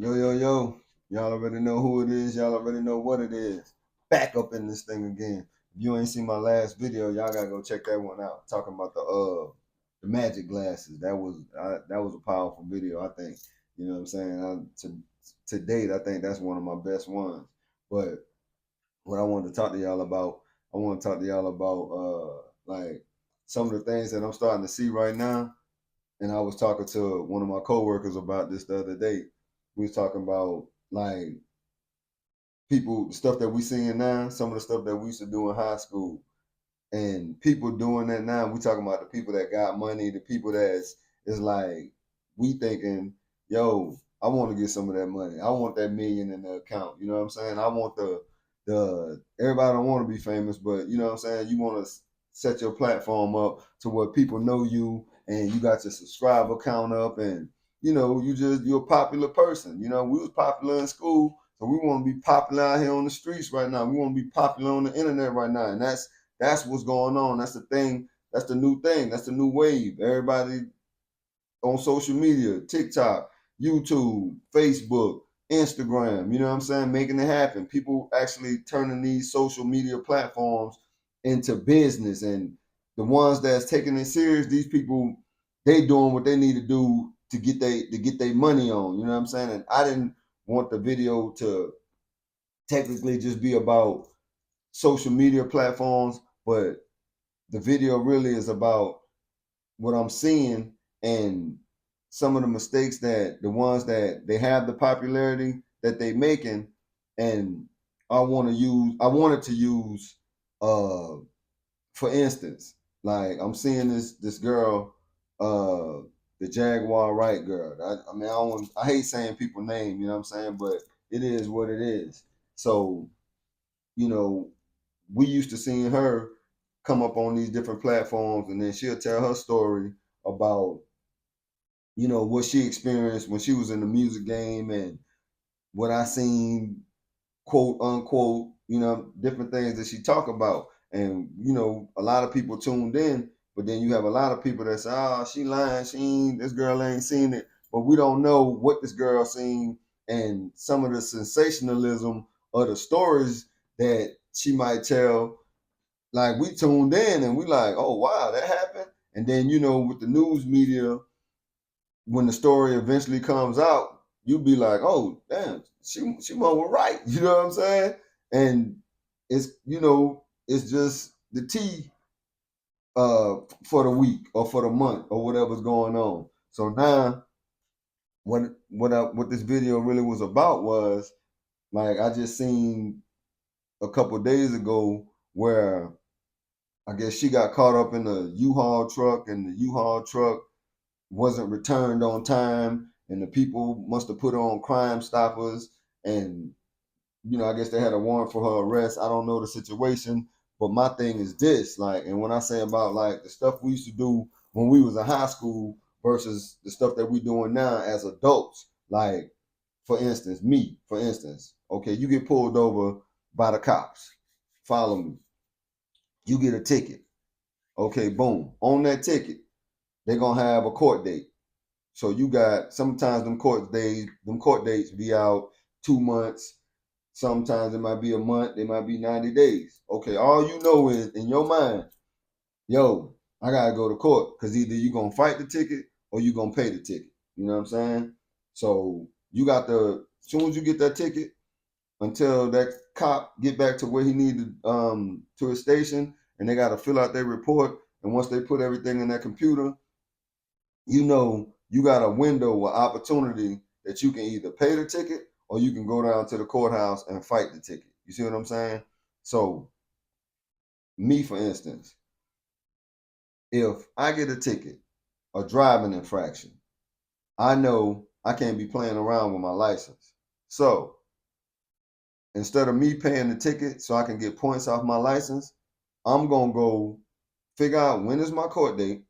Yo, yo, yo. Y'all already know who it is. Y'all already know what it is. Back up in this thing again. If you ain't seen my last video, y'all gotta go check that one out. Talking about the magic glasses. That was a powerful video, I think. You know what I'm saying? To date, I think that's one of my best ones. But what I wanted to talk to y'all about, I want to talk to y'all about like some of the things that I'm starting to see right now. And I was talking to one of my coworkers about this the other day. We was talking about like people, the stuff that we seeing now, some of the stuff that we used to do in high school, and people doing that now. We talking about the people that got money, the people that's is like we thinking, yo, I want to get some of that money. I want that million in the account. You know what I'm saying? I want the everybody don't want to be famous, but you know what I'm saying? You want to set your platform up to where people know you and you got your subscriber count up and you're a popular person. You know, we was popular in school, so we want to be popular out here on the streets right now. We want to be popular on the internet right now. And that's what's going on. That's the thing. That's the new thing. That's the new wave. Everybody on social media, TikTok, YouTube, Facebook, Instagram, you know what I'm saying? Making it happen. People actually turning these social media platforms into business. And the ones that's taking it serious, these people, they doing what they need to do to get their money on. You know what I'm saying? And I didn't want the video to technically just be about social media platforms, but the video really is about what I'm seeing and some of the mistakes that the ones that they have the popularity that they making, and I wanted to use uh for instance, like I'm seeing this girl, the Jaguar Wright girl. I mean I hate saying people name, you know what I'm saying, but it is what it is. So, you know, we used to seeing her come up on these different platforms and then she'll tell her story about what she experienced when she was in the music game and what I seen, quote unquote, different things that she talk about. And, a lot of people tuned in, but then you have a lot of people that say, oh, she lying, this girl ain't seen it. But we don't know what this girl seen and some of the sensationalism of the stories that she might tell. Like we tuned in and we like, oh wow, that happened. And then, with the news media, when the story eventually comes out, you'll be like, oh damn, she mom was right. You know what I'm saying? And it's just the tea for the week or for the month or whatever's going on. So now what this video really was about was like I just seen a couple days ago where I guess she got caught up in a U-Haul truck and the U-Haul truck wasn't returned on time and the people must have put on Crime Stoppers and I guess they had a warrant for her arrest. I don't know the situation, but my thing is this, like, and when I say about like the stuff we used to do when we was in high school versus the stuff that we doing now as adults, like for instance, okay, you get pulled over by the cops, follow me, you get a ticket, okay, boom, on that ticket, they're gonna have a court date. So you got sometimes them court dates be out 2 months. Sometimes it might be a month. It might be 90 days. Okay, all you know is in your mind, yo, I gotta go to court because either you gonna fight the ticket or you gonna pay the ticket. You know what I'm saying? So you got as soon as you get that ticket, until that cop get back to where he needed to his station, and they gotta fill out their report. And once they put everything in that computer, you got a window or opportunity that you can either pay the ticket or you can go down to the courthouse and fight the ticket. You see what I'm saying? So, me, for instance, if I get a ticket, a driving infraction, I know I can't be playing around with my license. So, instead of me paying the ticket so I can get points off my license, I'm going to go figure out when is my court date.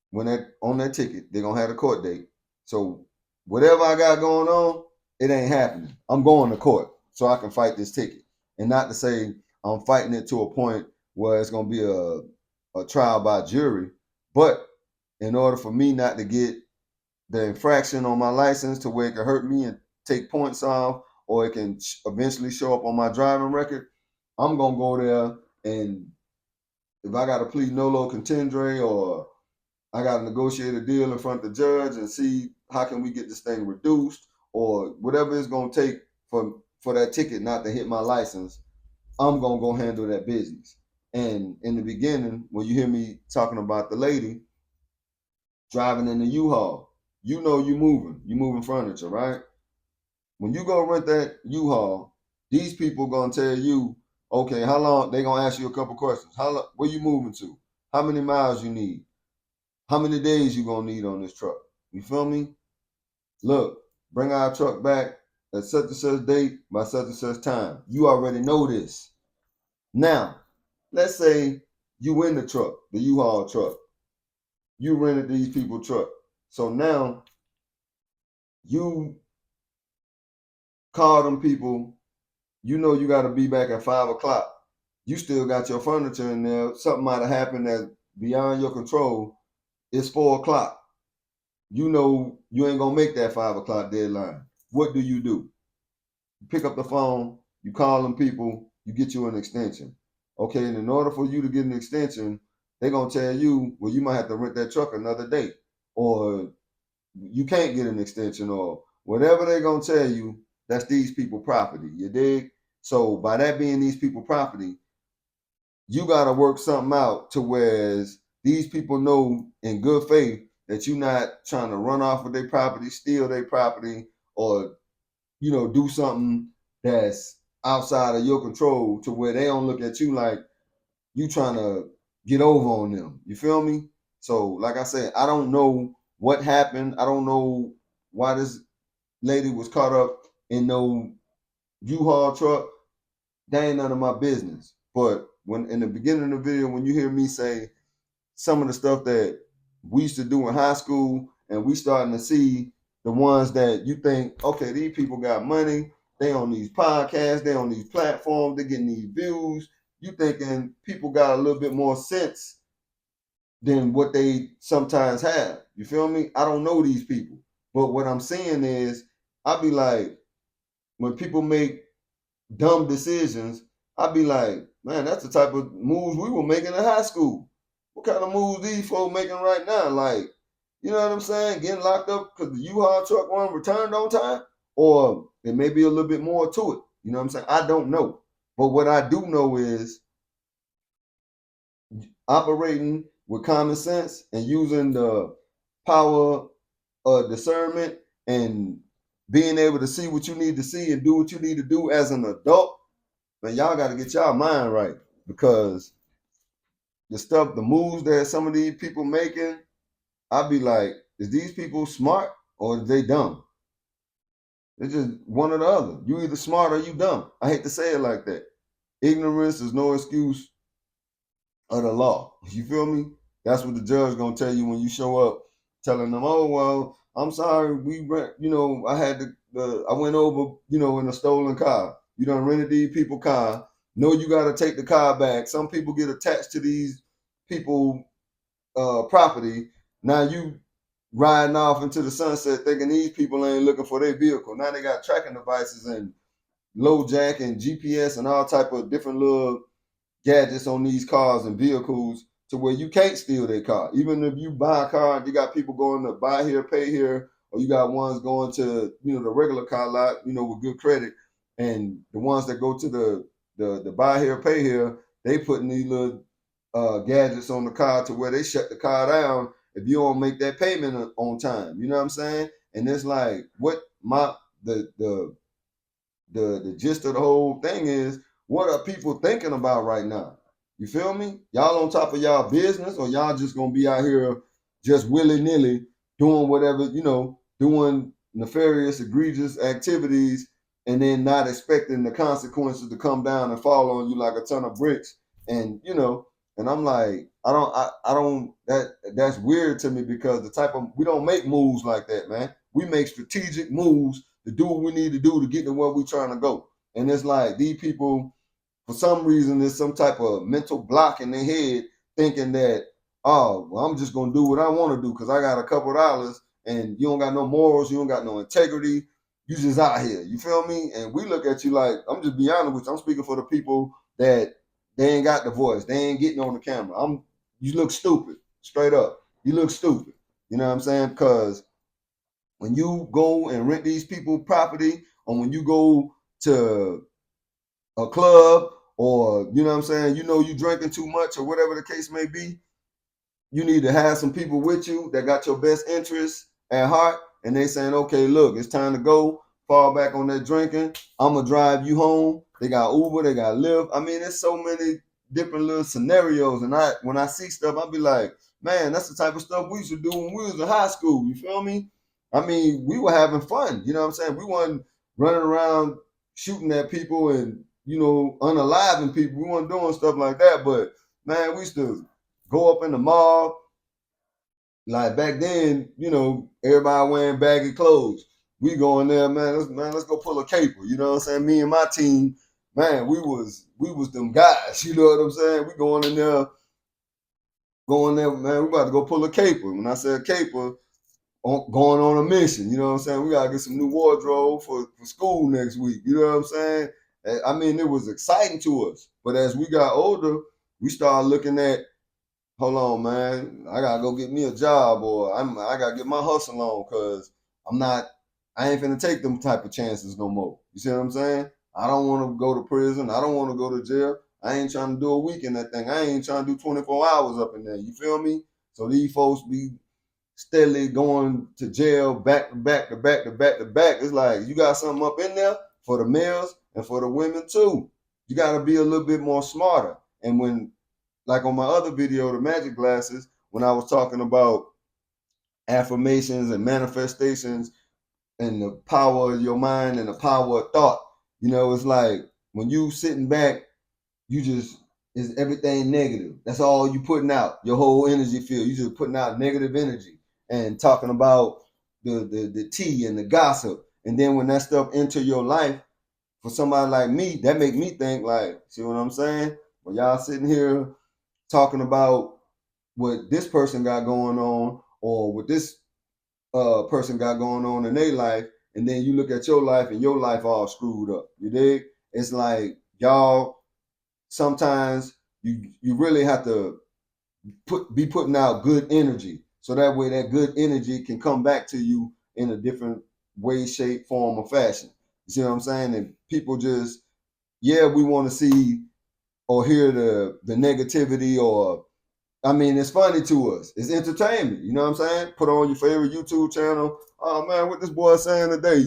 When that on that ticket, they're gonna have a court date. So whatever I got going on, it ain't happening. I'm going to court so I can fight this ticket. And not to say I'm fighting it to a point where it's gonna be a trial by jury, but in order for me not to get the infraction on my license to where it could hurt me take points off, or it can eventually show up on my driving record, I'm gonna go there, and if I got to plead nolo contendere, or I got to negotiate a deal in front of the judge and see how can we get this thing reduced, or whatever it's gonna take for that ticket not to hit my license, I'm gonna go handle that business. And in the beginning, when you hear me talking about the lady driving in the U-Haul, you know you moving furniture, right? When you go rent that U-Haul, these people gonna tell you, okay, how long? They gonna ask you a couple questions. How long? Where you moving to? How many miles you need? How many days you gonna need on this truck? You feel me? Look, bring our truck back at such and such date by such and such time. You already know this. Now, let's say you in the truck, the U-Haul truck. You rented these people truck. So now you call them people, you know you got to be back at 5 o'clock. You still got your furniture in there. Something might have happened that's beyond your control. It's 4 o'clock. You know you ain't gonna make that 5 o'clock deadline. What do? You pick up the phone, you call them people, you get you an extension. Okay, and in order for you to get an extension, they're gonna tell you, well, you might have to rent that truck another day, or you can't get an extension, or whatever they're gonna tell you. That's these people property. You dig? So by that being these people property, you gotta work something out to whereas these people know in good faith that you're not trying to run off of their property, steal their property, or do something that's outside of your control to where they don't look at you like you trying to get over on them. You feel me? So, like I said, I don't know what happened. I don't know why this lady was caught up in no U-Haul truck. That ain't none of my business. But when in the beginning of the video, when you hear me say some of the stuff that we used to do in high school, and we starting to see the ones that you think, okay, these people got money, they on these podcasts, they on these platforms, they getting these views. You thinking people got a little bit more sense than what they sometimes have. You feel me? I don't know these people. But what I'm saying is, I be like, when people make dumb decisions, I'd be like, man, that's the type of moves we were making in high school. What kind of moves these folks making right now? Like, you know what I'm saying? Getting locked up because the U-Haul truck wasn't returned on time? Or there may be a little bit more to it. You know what I'm saying? I don't know. But what I do know is operating with common sense and using the power of discernment and being able to see what you need to see and do what you need to do as an adult. Man, y'all got to get y'all mind right, because the moves that some of these people making, I'd be like, is these people smart or are they dumb? It's just one or the other. You either smart or you dumb. I hate to say it like that. Ignorance is no excuse of the law. You feel me? That's what the judge gonna tell you when you show up, telling them, "Oh well, I'm sorry, I had I went over, in a stolen car. You done rented these people car. No, you got to take the car back. Some people get attached to these people property. Now you riding off into the sunset thinking these people ain't looking for their vehicle. Now they got tracking devices and low jack and GPS and all type of different little gadgets on these cars and vehicles to where you can't steal their car. Even if you buy a car, you got people going to buy here, pay here, or you got ones going to, the regular car lot, with good credit. And the ones that go to the buy here, pay here, they putting these little gadgets on the car to where they shut the car down if you don't make that payment on time. You know what I'm saying? And it's like, what the gist of the whole thing is, what are people thinking about right now? You feel me? Y'all on top of y'all business, or y'all just gonna be out here just willy-nilly doing whatever, doing nefarious, egregious activities, and then not expecting the consequences to come down and fall on you like a ton of bricks. And and I'm like, I don't that's weird to me, because we don't make moves like that, man. We make strategic moves to do what we need to do to get to where we're trying to go. And it's like these people, for some reason, there's some type of mental block in their head thinking that, oh, well, I'm just going to do what I want to do because I got a couple of dollars, and you don't got no morals, you don't got no integrity. You just out here. You feel me? And we look at you like, I'm just being honest with you. I'm speaking for the people that they ain't got the voice. They ain't getting on the camera. You look stupid. Straight up. You look stupid. You know what I'm saying? Because when you go and rent these people property, or when you go to a club, or you know what I'm saying, you drinking too much or whatever the case may be, you need to have some people with you that got your best interests at heart, and they saying, okay, look, it's time to go. Fall back on that drinking. I'm gonna drive you home. They got Uber, they got Lyft. I mean, there's so many different little scenarios, and when I see stuff, I'll be like, man, that's the type of stuff we used to do when we was in high school. You feel me? I mean, we were having fun. You know what I'm saying? We weren't running around shooting at people and unaliving people. We weren't doing stuff like that. But man, we used to go up in the mall. Like back then, everybody wearing baggy clothes. We go in there, let's go pull a caper. You know what I'm saying? Me and my team, man, we was them guys. You know what I'm saying? We going there, man. We about to go pull a caper. When I said caper, going on a mission. You know what I'm saying? We gotta get some new wardrobe for school next week. You know what I'm saying? I mean, it was exciting to us. But as we got older, we started looking at, hold on, man, I gotta go get me a job, or I gotta get my hustle on, because I ain't finna take them type of chances no more. You see what I'm saying? I don't want to go to prison. I don't want to go to jail. I ain't trying to do a week in that thing. I ain't trying to do 24 hours up in there. You feel me? So these folks be steadily going to jail back to back to back to back to back. It's like you got something up in there for the males and for the women too. You got to be a little bit more smarter. And when, like on my other video, the magic glasses, when I was talking about affirmations and manifestations and the power of your mind and the power of thought, it's like when you sitting back, you just is everything negative. That's all you putting out. Your whole energy field. You just putting out negative energy and talking about the tea and the gossip. And then when that stuff enter your life, for somebody like me, that make me think like, see what I'm saying? When y'all sitting here talking about what this person got going on, or what this person got going on in their life, and then you look at your life and your life all screwed up. You dig? It's like y'all sometimes you really have to be putting out good energy, so that way that good energy can come back to you in a different way, shape, form, or fashion. You see what I'm saying? And people just, yeah, we want to see or hear the negativity, or I mean, it's funny to us. It's entertainment. You know what I'm saying? Put on your favorite YouTube channel. Oh man, what this boy saying today?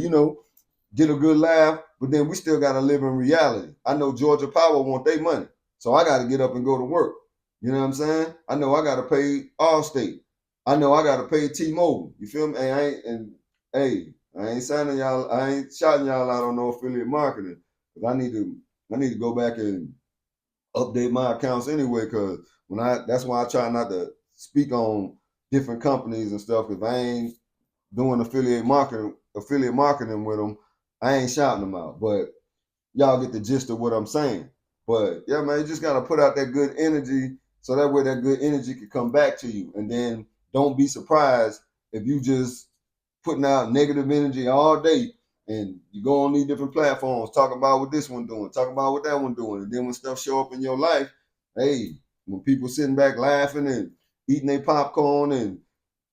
Get a good laugh, but then we still gotta live in reality. I know Georgia Power want their money, so I gotta get up and go to work. You know what I'm saying? I know I gotta pay Allstate. I know I gotta pay T-Mobile. You feel me? Hey, I ain't signing y'all. I ain't shouting y'all out on no affiliate marketing. But I need to go back and update my accounts anyway. Cause that's why I try not to speak on different companies and stuff. Cause I ain't doing affiliate marketing with them, I ain't shouting them out. But y'all get the gist of what I'm saying. But yeah, man, you just gotta put out that good energy, so that way that good energy can come back to you. And then don't be surprised if you just putting out negative energy all day, and you go on these different platforms talking about what this one doing, talking about what that one doing. And then when stuff show up in your life, hey, when people sitting back laughing and eating their popcorn and,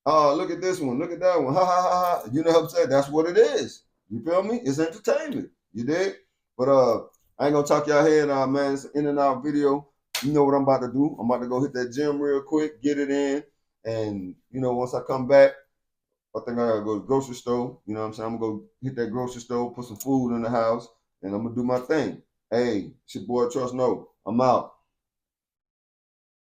oh, look at this one. Look at that one. Ha ha ha ha. You know what I'm saying? That's what it is. You feel me? It's entertainment. You dig? But I ain't gonna talk y'all head out, man. It's an in and out video. You know what I'm about to do. I'm about to go hit that gym real quick, get it in. And once I come back, I think I gotta go to the grocery store. You know what I'm saying? I'm gonna go hit that grocery store, put some food in the house, and I'm gonna do my thing. Hey, it's your boy Trust No. I'm out.